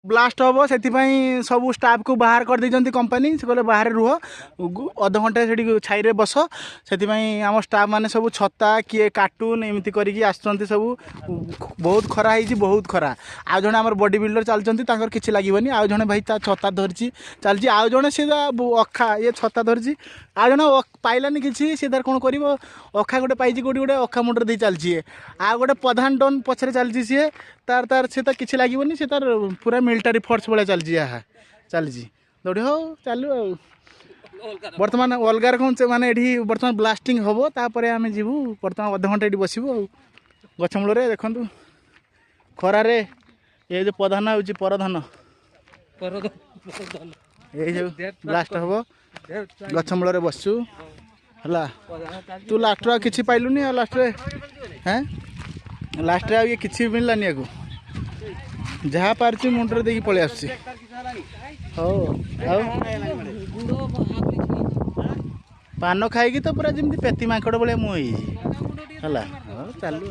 blast हम से सब स्टाफ को बाहर कर देइछन्ती कंपनी से कहले बाहर रुह अध घंटे से छाई बस से आम स्टाफ मैंने सब छता किए कार्टून एमती करके आसुँच सब बहुत खरा है बहुत खरा आउ जड़े आम बॉडी बिल्डर चलती किसी लगे आउ जड़े भाई छता धरी चलती आउ जड़े सी अखा ये छता धरी आउ जड़े पाइलानी किसी सी तार कौन कर अखा गोटे पाई गोटे गोटे अखा मुंडर दे चलती आ गोटे प्रधान डन पछरे चलती सी तार तार से तो किसी लगे सी तार पूरा मिलिटारी फोर्स भाया चलती चलती दौड़ी हो चलू बर्तमान अलगार कौन माने ये बर्तमान ब्लास्टिंग हम तापर आम जीवु बर्तमान अध घंटे ये बसबू गछमूल देखु खरारे ये जो प्रधान हूँ परधान ये जो ब्लास्ट हम गछमूल बसचु है तू लास्ट किसी पाइलुनि लास्ट हैं लास्ट ये किसी मिललानी आगु जहाँ पार्ची मुंडरे देखी पलि आस पान खाई तो पूरा जमी पेती माकड़ भाया मुझे है चलू